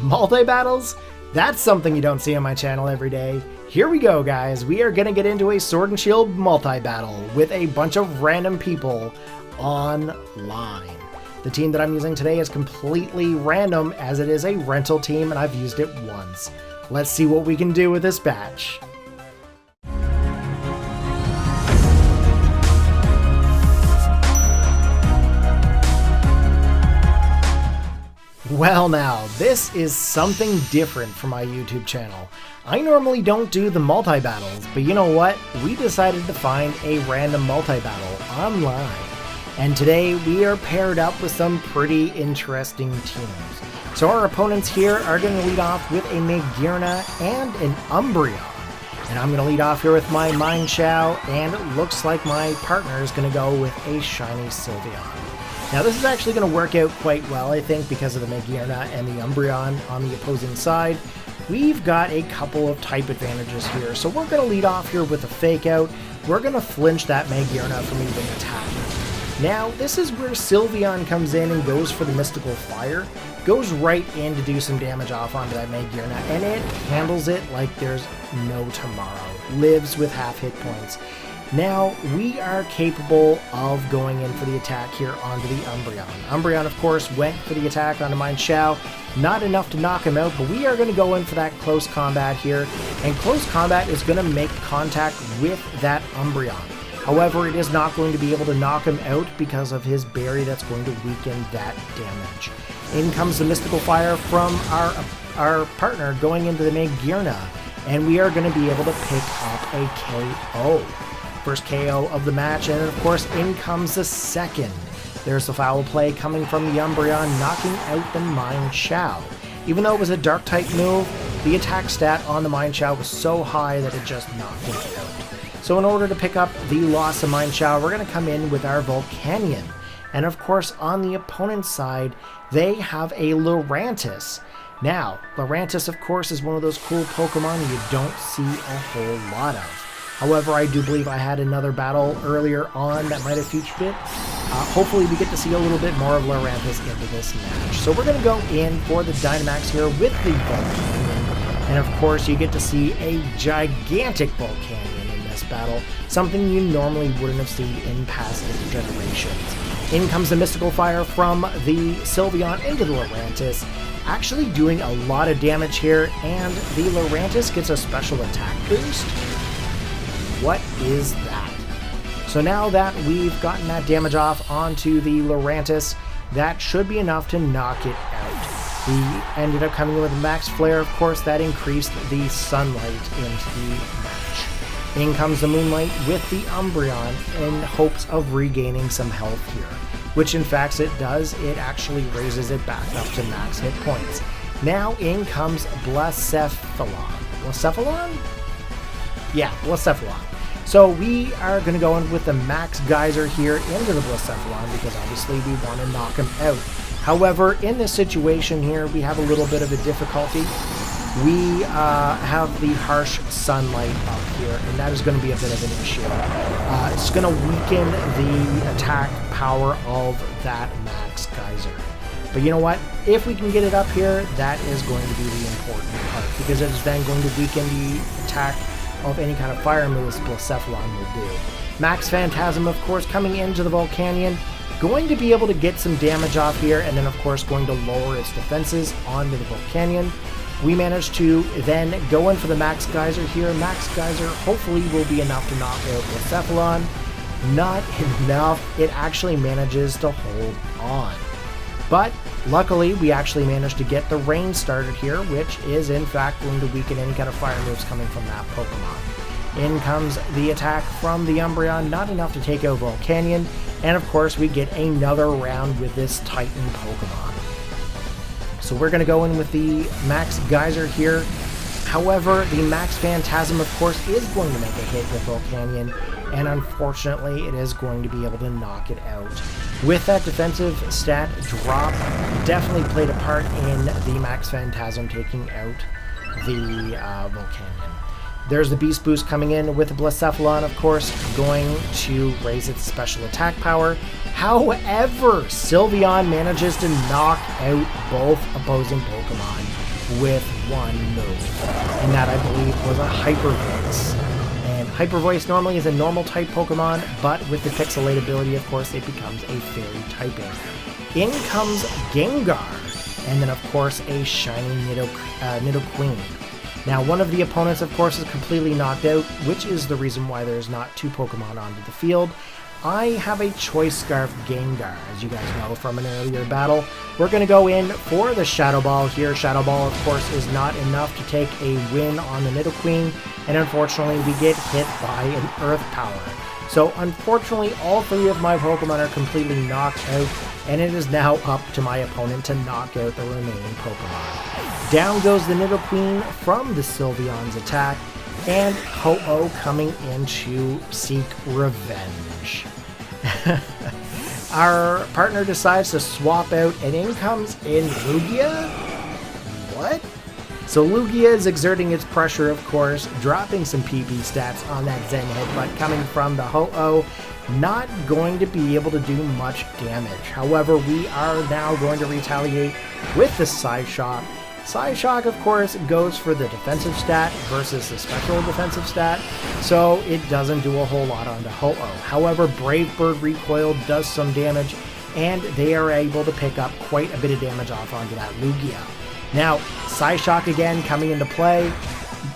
Multi-battles? That's something you don't see on my channel every day. Here we go, guys. We are gonna get into a Sword and Shield multi-battle with a bunch of random people online. The team that I'm using today is completely random as it is a rental team and I've used it once. Let's see what we can do with this batch. Well now, this is something different for my YouTube channel. I normally don't do the multi-battles, but you know what? We decided to find a random multi-battle online. And today we are paired up with some pretty interesting teams. So our opponents here are going to lead off with a Magearna and an Umbreon. And I'm going to lead off here with my Meinshao, and it looks like my partner is going to go with a shiny Sylveon. Now this is actually going to work out quite well, I think, because of the Magearna and the Umbreon on the opposing side. We've got a couple of type advantages here, so we're going to lead off here with a Fake Out. We're going to flinch that Magearna from even attacking. Now this is where Sylveon comes in and goes for the Mystical Fire, goes right in to do some damage off onto that Magearna, and it handles it like there's no tomorrow. Lives with half hit points. Now, we are capable of going in for the attack here onto the Umbreon. Umbreon, of course, went for the attack onto Meinshao. Not enough to knock him out, but we are going to go in for that close combat here. And close combat is going to make contact with that Umbreon. However, it is not going to be able to knock him out because of his berry that's going to weaken that damage. In comes the Mystical Fire from our partner going into the Magearna. And we are going to be able to pick up a KO. First KO of the match, and of course in comes the second. There's the foul play coming from the Umbreon, knocking out the Meinshao. Even though it was a dark type move, the attack stat on the Meinshao was so high that it just knocked it out. So in order to pick up the loss of Meinshao, we're going to come in with our Volcanion. And of course on the opponent's side, they have a Lurantis. Now, Lurantis of course is one of those cool Pokemon you don't see a whole lot of. However, I do believe I had another battle earlier on that might have featured it. Hopefully we get to see a little bit more of Lurantis into this match. So we're going to go in for the Dynamax here with the Volcanion. And of course you get to see a gigantic Volcanion in this battle. Something you normally wouldn't have seen in past generations. In comes the Mystical Fire from the Sylveon into the Lurantis. Actually doing a lot of damage here, and the Lurantis gets a special attack boost. What is that? So now that we've gotten that damage off onto the Lurantis, that should be enough to knock it out. We ended up coming in with a Max Flare, of course, that increased the Sunlight into the match. In comes the Moonlight with the Umbreon in hopes of regaining some health here, which in fact it does. It actually raises it back up to max hit points. Now in comes Blacephalon. Blacephalon? Yeah, Blacephalon. So we are going to go in with the Max Geyser here into the Blacephalon because obviously we want to knock him out. However, in this situation here, we have a little bit of a difficulty. We have the harsh sunlight up here, and that is going to be a bit of an issue. It's going to weaken the attack power of that Max Geyser. But you know what? If we can get it up here, that is going to be the important part because it is then going to weaken the attack of any kind of fire moves Blacephalon will do. Max Phantasm, of course, coming into the Volcanion, going to be able to get some damage off here, and then of course going to lower its defenses onto the Volcanion. We managed to then go in for the Max Geyser here. Max Geyser hopefully will be enough to knock out Blacephalon. Not enough. It actually manages to hold on. But luckily, we actually managed to get the rain started here, which is in fact going to weaken any kind of fire moves coming from that Pokemon. In comes the attack from the Umbreon, not enough to take out Volcanion, and of course we get another round with this Titan Pokemon. So we're going to go in with the Max Geyser here. However, the Max Phantasm, of course, is going to make a hit with Volcanion, and unfortunately it is going to be able to knock it out. With that defensive stat drop, definitely played a part in the Max Phantasm taking out the Volcanion. There's the Beast Boost coming in with the Blacephalon, of course, going to raise its special attack power. However, Sylveon manages to knock out both opposing Pokemon with one move. And that, I believe, was a Hyper Voice. And Hyper Voice normally is a normal type Pokemon, but with the Pixelate ability, of course, it becomes a fairy typing. In comes Gengar, and then, of course, a shiny Nidoqueen. Now, one of the opponents, of course, is completely knocked out, which is the reason why there's not two Pokemon onto the field. I have a Choice Scarf Gengar, as you guys know from an earlier battle. We're going to go in for the Shadow Ball here. Shadow Ball, of course, is not enough to take a win on the Nidoqueen, and unfortunately, we get hit by an Earth Power. So, unfortunately, all three of my Pokemon are completely knocked out, and it is now up to my opponent to knock out the remaining Pokemon. Down goes the Nidoqueen from the Sylveon's attack, and Ho-Oh coming in to seek revenge. Our partner decides to swap out, and in comes Lugia? What? So Lugia is exerting its pressure, of course, dropping some PP stats on that Zen Headbutt coming from the Ho-Oh. Not going to be able to do much damage. However, we are now going to retaliate with the Psyshock. Psyshock, of course, goes for the defensive stat versus the special defensive stat, so it doesn't do a whole lot onto Ho-Oh. However, Brave Bird Recoil does some damage, and they are able to pick up quite a bit of damage off onto that Lugia. Now, Psyshock again coming into play,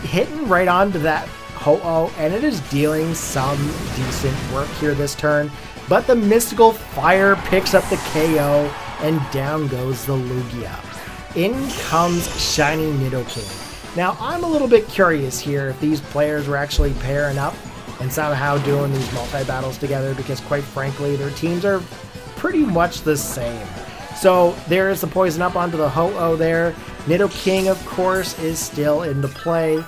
hitting right onto that Ho-Oh, and it is dealing some decent work here this turn, but the Mystical Fire picks up the KO, and down goes the Lugia. In comes shiny Nidoking. Now, I'm a little bit curious here if these players were actually pairing up and somehow doing these multi-battles together, because quite frankly, their teams are pretty much the same. So there is the poison up onto the Ho-Oh there. Nidoking, of course, is still into play.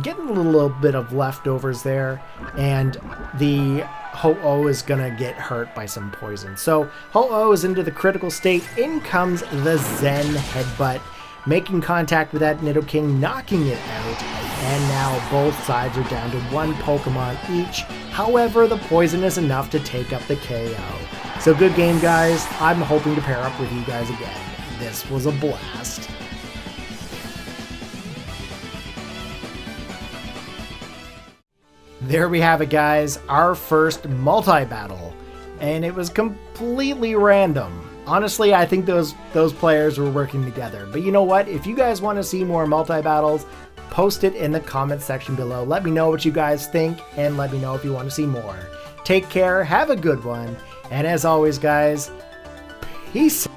Getting a little bit of leftovers there, and the Ho-Oh is gonna get hurt by some poison. So Ho-Oh is into the critical state. In comes the Zen Headbutt, making contact with that Nidoking, knocking it out, and now both sides are down to one Pokemon each. However, the poison is enough to take up the KO. So good game, guys. I'm hoping to pair up with you guys again. This was a blast. There we have it, guys, our first multi-battle, and it was completely random. Honestly, I think those players were working together, but you know what? If you guys want to see more multi-battles, post it in the comment section below. Let me know what you guys think, and let me know if you want to see more. Take care, have a good one, and as always, guys, peace.